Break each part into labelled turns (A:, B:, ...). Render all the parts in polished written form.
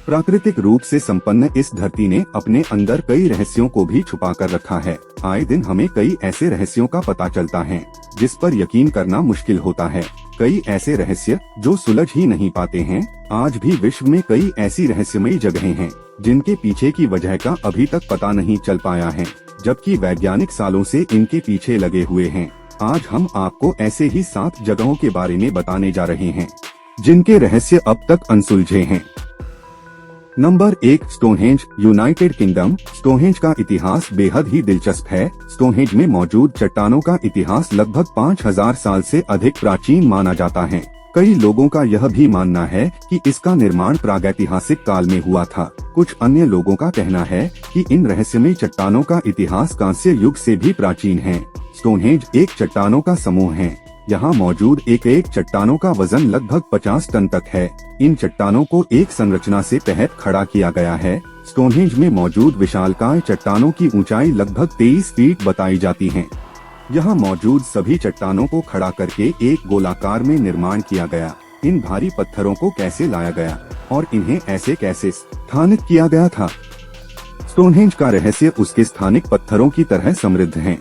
A: प्राकृतिक रूप से संपन्न इस धरती ने अपने अंदर कई रहस्यों को भी छुपा कर रखा है। आए दिन हमें कई ऐसे रहस्यों का पता चलता है जिस पर यकीन करना मुश्किल होता है। कई ऐसे रहस्य जो सुलझ ही नहीं पाते हैं। आज भी विश्व में कई ऐसी रहस्यमयी जगहें हैं जिनके पीछे की वजह का अभी तक पता नहीं चल पाया है, जबकि वैज्ञानिक सालों से इनके पीछे लगे हुए हैं। आज हम आपको ऐसे ही 7 जगहों के बारे में बताने जा रहे हैं जिनके रहस्य अब तक अनसुलझे हैं। Number 1, Stonehenge, United kingdom. Stonehenge का इतिहास बेहद ही दिलचस्प है। स्टोनहेंज में मौजूद चट्टानों का इतिहास लगभग 5000 साल से अधिक प्राचीन माना जाता है। कई लोगों का यह भी मानना है कि इसका निर्माण प्रागैतिहासिक काल में हुआ था। कुछ अन्य लोगों का कहना है कि इन रहस्यमयी चट्टानों का इतिहास कांस्य युग से भी प्राचीन है। स्टोनहेंज एक चट्टानों का समूह है। यहाँ मौजूद एक चट्टानों का वजन लगभग 50 टन तक है। इन चट्टानों को एक संरचना से तहत खड़ा किया गया है। स्टोनहेंज में मौजूद विशालकाय चट्टानों की ऊंचाई लगभग 23 फीट बताई जाती है। यहाँ मौजूद सभी चट्टानों को खड़ा करके एक गोलाकार में निर्माण किया गया। इन भारी पत्थरों को कैसे लाया गया और इन्हें ऐसे कैसे स्थानित किया गया था? स्टोनहेंज का रहस्य उसके स्थानिक पत्थरों की तरह समृद्ध है।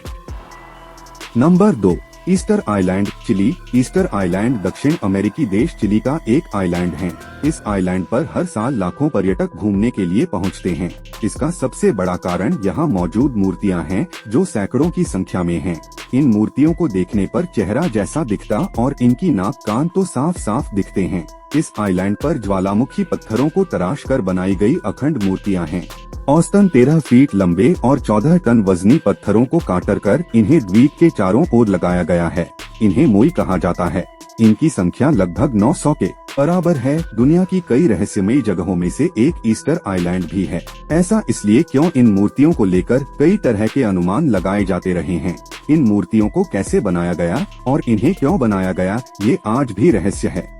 A: Number 2, Easter island, Chile. Easter island दक्षिण अमेरिकी देश चिली का एक आइलैंड है। इस आइलैंड पर हर साल लाखों पर्यटक घूमने के लिए पहुंचते हैं। इसका सबसे बड़ा कारण यहाँ मौजूद मूर्तियाँ हैं जो सैकड़ों की संख्या में हैं। इन मूर्तियों को देखने पर चेहरा जैसा दिखता और इनकी नाक कान तो साफ साफ दिखते हैं। इस आइलैंड पर ज्वालामुखी पत्थरों को तराश कर बनाई गई अखंड मूर्तियाँ हैं। औसतन 13 फीट लंबे और 14 टन वजनी पत्थरों को काटर कर इन्हें द्वीप के चारों ओर लगाया गया है। इन्हें मोई कहा जाता है। इनकी संख्या लगभग 900 के बराबर है। दुनिया की कई रहस्यमयी जगहों में से एक ईस्टर आइलैंड भी है। ऐसा इसलिए क्यों इन मूर्तियों को लेकर कई तरह के अनुमान लगाए जाते रहे हैं। इन मूर्तियों को कैसे बनाया गया और इन्हें क्यों बनाया गया, ये आज भी रहस्य है।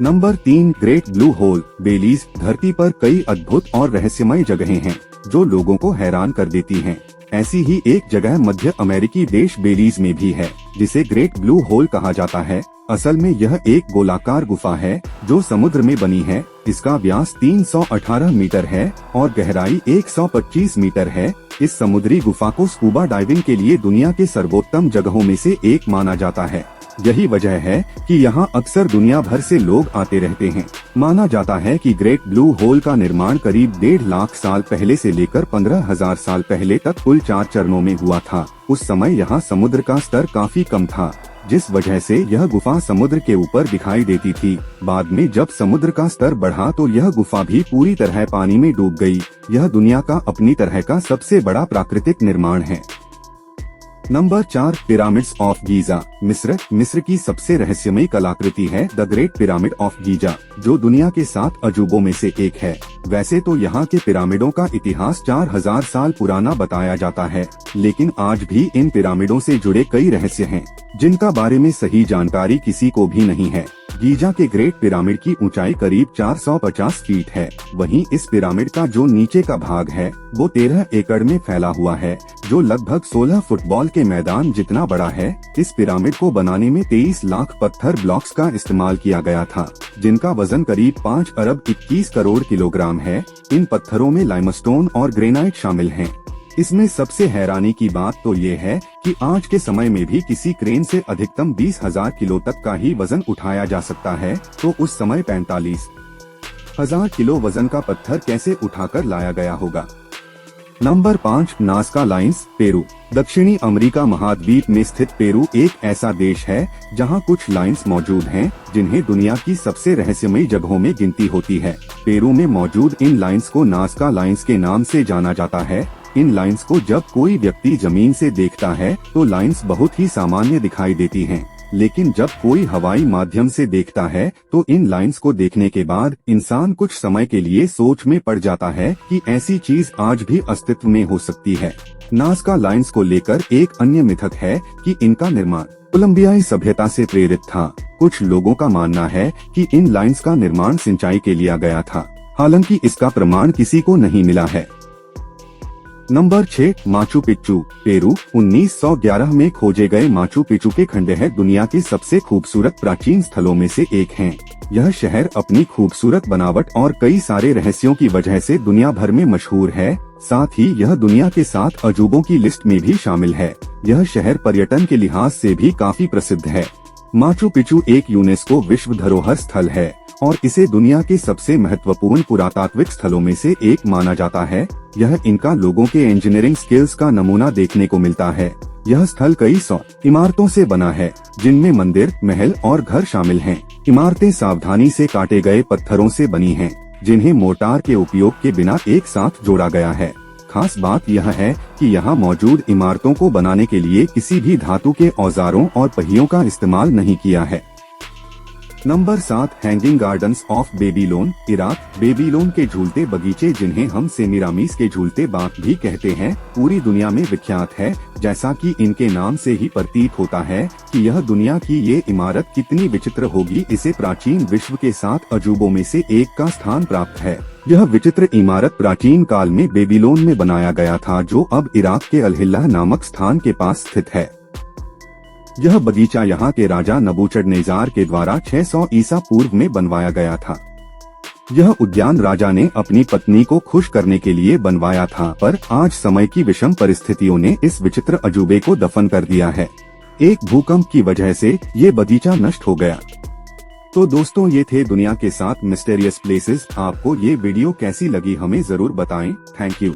A: Number 3, Great Blue Hole, Belize. धरती पर कई अद्भुत और रहस्यमय जगहें हैं जो लोगों को हैरान कर देती हैं। ऐसी ही एक जगह मध्य अमेरिकी देश बेलीज में भी है जिसे ग्रेट ब्लू होल कहा जाता है। असल में यह एक गोलाकार गुफा है जो समुद्र में बनी है। इसका व्यास 318 मीटर है और गहराई 125 मीटर है। इस समुद्री गुफा को स्कूबा डाइविंग के लिए दुनिया के सर्वोत्तम जगहों में से एक माना जाता है। यही वजह है कि यहाँ अक्सर दुनिया भर से लोग आते रहते हैं। माना जाता है कि ग्रेट ब्लू होल का निर्माण करीब 1.5 लाख साल पहले से लेकर 15,000 साल पहले तक कुल 4 चरणों में हुआ था। उस समय यहाँ समुद्र का स्तर काफी कम था, जिस वजह से यह गुफा समुद्र के ऊपर दिखाई देती थी। बाद में जब समुद्र का स्तर बढ़ा तो यह गुफा भी पूरी तरह पानी में डूब गई। यह दुनिया का अपनी तरह का सबसे बड़ा प्राकृतिक निर्माण है। नंबर 4, पिरामिड्स ऑफ गीजा, मिस्र। मिस्र की सबसे रहस्यमयी कलाकृति है the great pyramid of Giza, जो दुनिया के 7 अजूबों में से एक है। वैसे तो यहाँ के पिरामिडों का इतिहास 4000 साल पुराना बताया जाता है, लेकिन आज भी इन पिरामिडों से जुड़े कई रहस्य हैं जिनका बारे में सही जानकारी किसी को भी नहीं है। गीजा के ग्रेट पिरामिड की ऊंचाई करीब 450 फीट है। वहीं इस पिरामिड का जो नीचे का भाग है वो 13 एकड़ में फैला हुआ है, जो लगभग 16 फुटबॉल के मैदान जितना बड़ा है। इस पिरामिड को बनाने में 23 लाख पत्थर ब्लॉक्स का इस्तेमाल किया गया था, जिनका वजन करीब 5 अरब 21 करोड़ किलोग्राम है। इन पत्थरों में लाइमस्टोन और ग्रेनाइट शामिल हैं। इसमें सबसे हैरानी की बात तो ये है कि आज के समय में भी किसी क्रेन से अधिकतम 20,000 किलो तक का ही वजन उठाया जा सकता है, तो उस समय 45,000 किलो वजन का पत्थर कैसे उठाकर लाया गया होगा। Number 5, Nazca lines, Peru. दक्षिणी अमेरिका महाद्वीप में स्थित पेरू एक ऐसा देश है जहां कुछ लाइन्स मौजूद हैं जिन्हें दुनिया की सबसे रहस्यमयी जगहों में गिनती होती है। पेरू में मौजूद इन लाइन्स को नाज़का लाइन्स के नाम से जाना जाता है। इन लाइन्स को जब कोई व्यक्ति जमीन से देखता है तो लाइन्स बहुत ही सामान्य दिखाई देती हैं, लेकिन जब कोई हवाई माध्यम से देखता है तो इन लाइन्स को देखने के बाद इंसान कुछ समय के लिए सोच में पड़ जाता है कि ऐसी चीज आज भी अस्तित्व में हो सकती है। नाज़का लाइन्स को लेकर एक अन्य मिथक है कि इनका निर्माण कोलंबियाई सभ्यता से प्रेरित था। कुछ लोगों का मानना है कि इन लाइन्स का निर्माण सिंचाई के लिए गया था, हालांकि इसका प्रमाण किसी को नहीं मिला है। Number 6 Machu Picchu, Peru. 1911 में खोजे गए माचू पिच्चू के खंडहर दुनिया के सबसे खूबसूरत प्राचीन स्थलों में से एक हैं। यह शहर अपनी खूबसूरत बनावट और कई सारे रहस्यों की वजह से दुनिया भर में मशहूर है। साथ ही यह दुनिया के 7 अजूबों की लिस्ट में भी शामिल है। यह शहर पर्यटन के लिहाज से भी काफी प्रसिद्ध है। माचू पिच्चू एक यूनेस्को विश्व धरोहर स्थल है और इसे दुनिया के सबसे महत्वपूर्ण पुरातात्विक स्थलों में से एक माना जाता है। यह इनका लोगों के इंजीनियरिंग स्किल्स का नमूना देखने को मिलता है। यह स्थल कई 100 इमारतों से बना है, जिनमें मंदिर, महल और घर शामिल हैं। इमारतें सावधानी से काटे गए पत्थरों से बनी हैं, जिन्हें मोर्टार के उपयोग के बिना एक साथ जोड़ा गया है। खास बात यह है कि यहाँ मौजूद इमारतों को बनाने के लिए किसी भी धातु के औजारों और पहियों का इस्तेमाल नहीं किया है। Number 7 hanging gardens of Babylon, Iraq. Babylon के झूलते बगीचे, जिन्हें हम सेमीरामिस के झूलते बाग भी कहते हैं, पूरी दुनिया में विख्यात है। जैसा कि इनके नाम से ही प्रतीत होता है कि यह दुनिया की ये इमारत कितनी विचित्र होगी। इसे प्राचीन विश्व के 7 अजूबों में से एक का स्थान प्राप्त है। यह विचित्र इमारत प्राचीन काल में बेबीलोन में बनाया गया था, जो अब इराक के अल-हिल्ला नामक स्थान के पास स्थित है। यह बगीचा यहाँ के राजा नबूचडनेजार के द्वारा 600 ईसा पूर्व में बनवाया गया था। यह उद्यान राजा ने अपनी पत्नी को खुश करने के लिए बनवाया था, पर आज समय की विषम परिस्थितियों ने इस विचित्र अजूबे को दफन कर दिया है। एक भूकंप की वजह से ये बगीचा नष्ट हो गया। तो दोस्तों, ये थे दुनिया के 7 मिस्टीरियस प्लेसेस। आपको ये वीडियो कैसी लगी हमें जरूर बताएं। Thank you.